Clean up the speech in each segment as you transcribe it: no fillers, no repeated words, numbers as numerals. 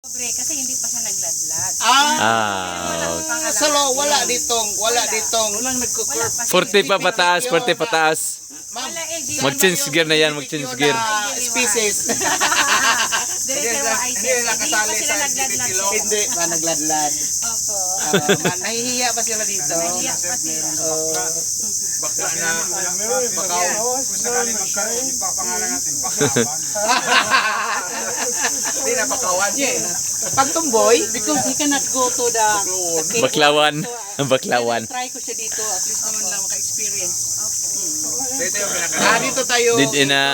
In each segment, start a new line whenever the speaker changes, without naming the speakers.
Kasi hindi pa siya nagladlad.
Salo, wala ditong. Walang nagkukurp.
40 pa pataas, 40 pataas. Mag-change gear na yan, mag-change gear.
Species.
Hindi
nakasali sa
nagladlad.
Hindi pa nagladlad.
Opo.
Nahihiya pa sila dito.
Nahiya pa sila.
Bakla na bakaw. Kung sakali magkaroon, ipapangalan natin bakawan.
Hindi na bakawan. Pagtumboy,
Because he cannot go to the cave.
Baklawan. Baklawan.
Try ko siya dito, at least naman lang maka-experience.
Dito yung pinaka.
dito tayo.
Did ina.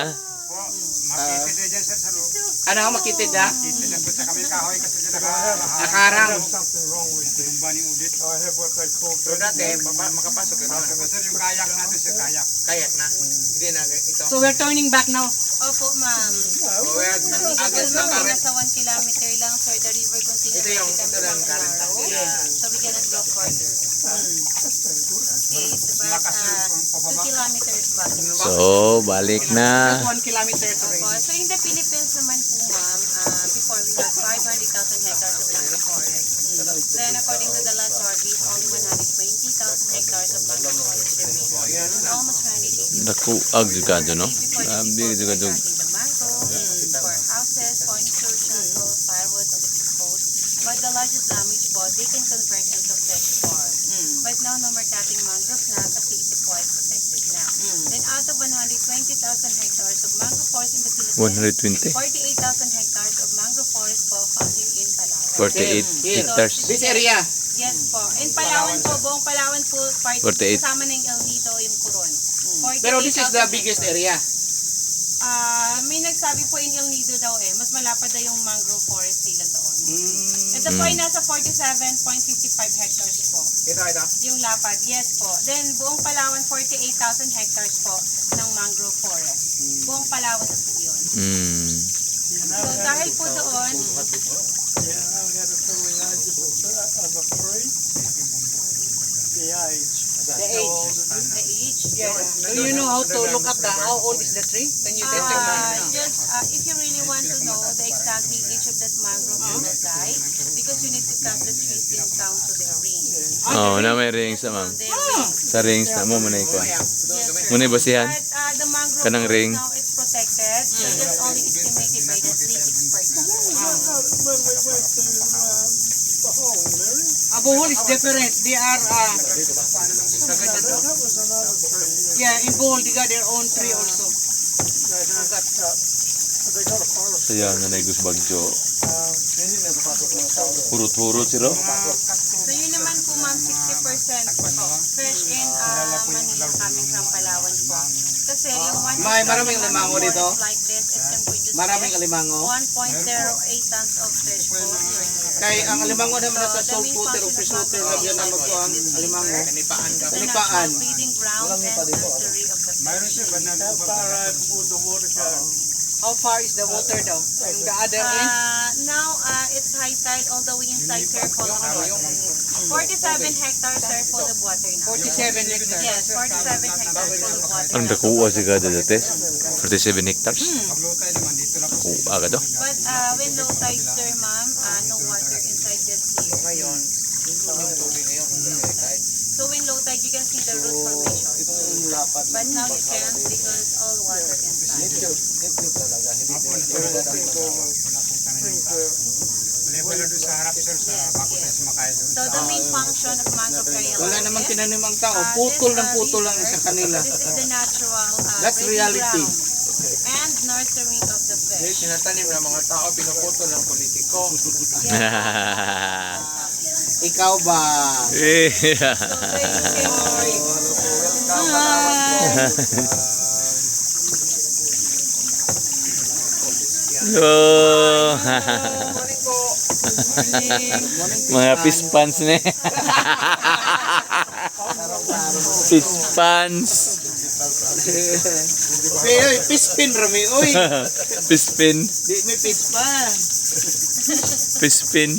Makitid na dyan sa loob.
Ano, makitid na?
Makitid na po sa kami kahoy kasi dyan
Akarang.
yung bani udit. So dati, makapasok yun. Kasi yung kayak natin sa kayak.
Kayak na. Hindi na ito.
So we're turning back now.
Opo, ma'am.
Agad na current.
Nasa 1 kilometer lang, sir. The river continues
Ito yung
to
ito lang
become
current.
narrow. So we cannot go further. Okay, it's about 2 kilometers back.
So, balik na.
Just 1 kilometer away.
Opo. So in the Philippines naman po, ma'am, before we have 500,000 hectares of mangrove forest. Then according to the last surveys, only 120,000 hectares of mangrove forest remain. Almost 180.
Naku, ag juga dyan, no? Grabe juga dyan.
The mangrove for houses, furniture, shuttles, firewood, electric poles. But the largest damage po, they can convert into fresh forest. But now, no more cutting mangrove na kasi ito po ay protected na. Then out of 120,000 hectares of mangrove forest in the Philippines,
120?
48,000 hectares of mangrove forest po found here in Palawan.
48 hectares.
This area.
Yes po. In Palawan po, buong Palawan po, part
48.
kasama na yung El Nido, yung Coron.
Pero this is the
48,000
biggest
hectares.
area.
May nagsabi po in El Nido daw mas malapad daw yung mangrove forest nila doon. Ito po ay nasa 47.55 hectares po.
Ito.
Yung lapad, yes po. Then buong Palawan, 48,000 hectares po ng mangrove forest. Buong Palawan na po yun. So dahil po doon,
The age.
the age,
Do you know how to look up how old is the tree? Can you tell me?
just if you really want to know the exactly age of that mangrove will die, because you need to cut the trees in down to their rings.
Oh, na may rings na, ma'am.
Their rings.
Sa rings na mo, muna ikaw.
Yes.
Muna basihan.
But the mangrove
Kanang
forest
ring.
now is protected, so that's only estimated by the 3 experts.
Bohol is different. They are, in Bohol, they got their own tree also.
Sayang na naigus bagyo. Hurut-hurut sila.
So yun naman po ma'am, 60% po fresh in Manila coming from Palawan po. Kasi yung 1
maraming limango dito?
like this, it can produce
Maraming alimango.
1.08 tons of fresh po per year.
Kay ang alimango naman sa salt water o fish water na yan ang magkuhan alimango.
Kanipaan.
Kanipaan.
Breeding ground and nursery of the
Mayroon siya ba na
How far is the water daw? From the other end?
Now, it's high tide all the way inside here, full of water. 47 hectares are full of water now.
47 hectares.
Yes, 47 hectares full of water.
Ang dakuha siya kada dati. 47 hectares.
maglutay naman dito lang.
Dakuha ka daw.
But when low tide, sir, ma'am, no water inside just here.
Ngayon,
So when low tide, you can see the root formation. But now you can't because all water inside.
Level na doon sa harap sir, sa bago tayo sumakay doon.
So the main function of mangrove area
wala namang tinanim ang tao. Putol ng putol lang sa kanila.
This is the natural
That's
breeding
reality.
ground and nursery of the fish.
Tinatanim ng mga tao, pinuputol ng politiko. Ikaw ba?
Eh. Oh. Mga fish pans ni. Fish pans.
Uy, pispin rami. Uy,
Fish pin.
di may pispa.
Fish pin.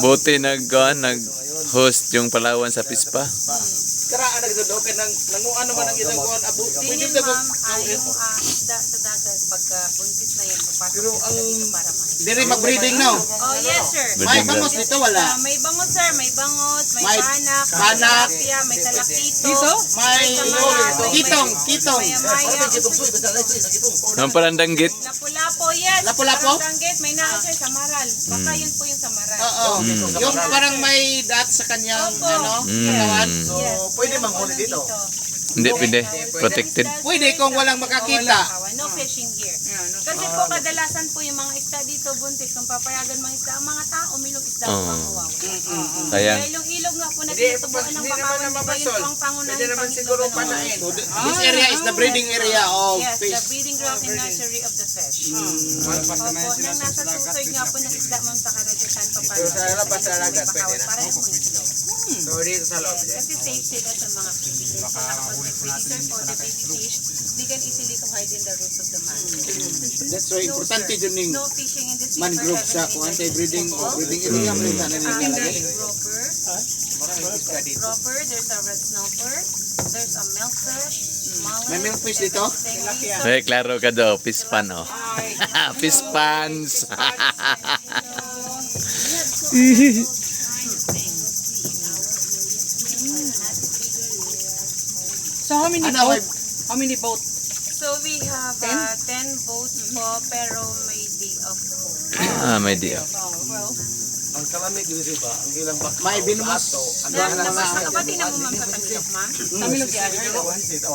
Buti nag-host yung Palawan sa Pispa.
Karaan nagdodoke ng nanguan naman ang ilang kuan abo.
Tingin
Pwede
ma'am, yung isda sa dagat, pagka buntis na yun, papasok
Pero
sa
ang-
dito para
Diri mag-breeding no.
Oh, yes, sir.
May bangos dito wala.
May bangot, sir. May bangot, may
May
banak,
banak,
may tilapia, may talakito.
May kitong.
May amaya.
Ang palandanggit.
Lapu-lapo, yes.
Lapu-lapo?
Tanggit, may naa, sir, sa maral. Baka yun po yung sa maral.
Oo. Yung parang may dot sa kanyang
Opo.
katawan.
Yes.
pwede manghuli dito?
Hindi, pwede. Protected.
Pwede kung walang makakita.
No fishing gear. Kasi po kadalasan po yung mga isda dito buntis, kung papayagan mga isda, ang mga tao, milong isda po ang mawawa.
Sayang.
Dahil yung ilog nga po na tinutubuan ng bakawan, di ba yun po ang pangunahin
Pwede naman siguro panain.
So this area is the breeding area of
Yes, the
fish.
breeding ground and nursery of the fish.
Malpas
Opo,
naman sila
nang
sa
nasa
dagat.
tutoy nga po ng isda mo sa karagatan pa
Pero sa labas sa dagat, pwede na.
Para yung mga itlog.
So dito sa loob.
Kasi safe sila sa mga predators. So kapag predator po, the baby fish, they can easily to hide in the roots of the mangrove.
That's why importante dun yung
No fishing in this river.
mangrove sa kung anti-breeding o breeding area mo yung tanan nila
There's
lagi.
grouper. Grouper, there's a red snapper, there's a milkfish, mullet,
May milkfish dito?
stingray.
Ay, klaro ka daw. Fish pan, oh. Fish pans.
So how many
Ano,
boat? How many boat?
So we have 10 boats po, pero may day off po.
May deal.
Ang kalamig dito ba? Ang ilang bak.
May binumos.
Nakapati na mo ma'am sa Tamilok, ma'am.
Tamilok yan.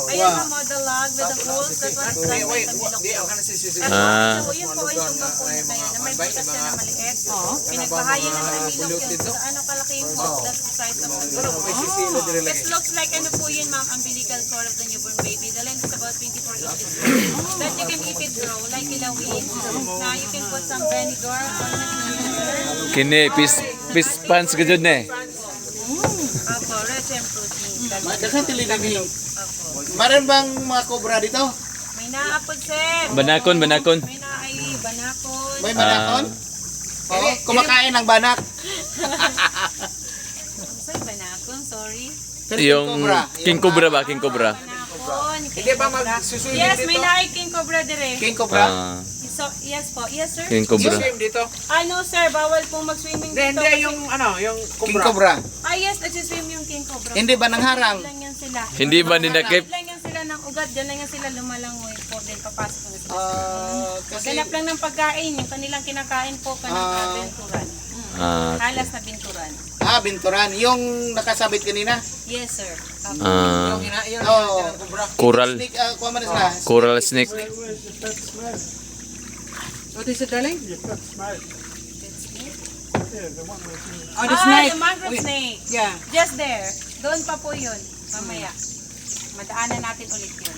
Ayan ma'am, oh, the log with the holes, that one is done by Tamilok
Di
po.
ako na sisisi.
So, yun po yung tuba po na yan, na may butas na na maliit. Pinagbahayan ng Tamilok yun. So, ano kalaki yung holes, that's the size of the
Pero may sisilo dire lagi.
It looks like ano po yun ma'am, umbilical cord of the newborn baby. The length is about 24 inches long. That you can eat it raw, like ilawin. Now you can put some vinegar or
Kini, fish pans ka dyan, eh.
Apo, rich and protein.
Daghang tilidagi.
Apo.
Maran bang mga cobra dito?
May naapod sir.
Banakon, banakon.
May naay banakon.
May banakon? Oo, kumakain ng banak.
Ano sa'yo banakon? Sorry.
Pero
Yung king cobra ba? King cobra.
Banakon.
Hindi ba magsusulim
Yes,
dito?
may naay king cobra dire.
King cobra?
Ah,
So, yes po. Yes sir.
king cobra.
Swim dito?
Ano sir, bawal pong mag-swimming
Hindi,
dito.
hindi
kasi-
yung ano, yung
King
kubra.
cobra.
Yes, nagsiswim yung king cobra.
Hindi ba nangharang?
Lang yan sila.
Hindi ba ninakip?
Lang yan sila ng ugat. Diyan lang yan sila lumalangoy po. Then papasok na sila.
Kasi
Ganap lang ng pagkain. Yung kanilang kinakain po kanang binturan.
Ah,
Halas na binturan.
binturan. Yung nakasabit kanina.
Yes sir.
ah,
Yung
Oo.
coral.
Snake, kuha mo na sila.
Coral snake.
What is it, darling?
It's snake.
Oh, the snake.
The mangrove
Wait.
snake.
Yeah.
Just there. Doon pa po yun. Mamaya. Madaanan natin ulit yun.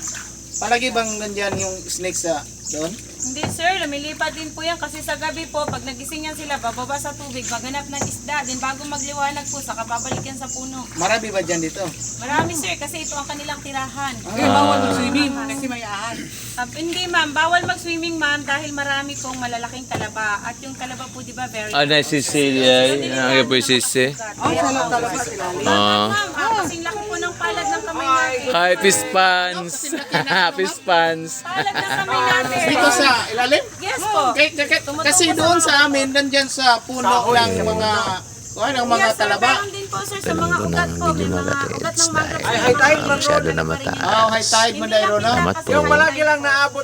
Palagi bang nandyan yung snake sa doon?
Hindi sir, lumilipat din po yan kasi sa gabi po, pag nagising yan sila, bababa sa tubig, maganap ng isda, then bago magliwanag po, saka babalik yan sa puno.
Marami ba dyan dito?
Marami sir, kasi ito ang kanilang tirahan.
Kaya bawal mag-swimming kasi may ahas.
Hindi ma'am, bawal mag-swimming ma'am dahil marami pong malalaking talaba. At yung talaba po di ba very
Ah, na sisi. Ang po yung sisi.
Oh, talaga sila.
Ah.
Ma'am, kasing laki po ng palad ng kamay natin.
Hi, fish pans. Fish pans.
Palad ng kamay natin.
Dito sa ilalim?
Yes po.
Kasi doon sa amin, nandyan sa puno ng mga
Yes, sir,
talaba.
meron din po sir sa mga ugat po. May mga ugat ng mangrove.
Masyado na mataas.
High tide, Mandayro, no?
Salamat po.
Yung malagi lang naabot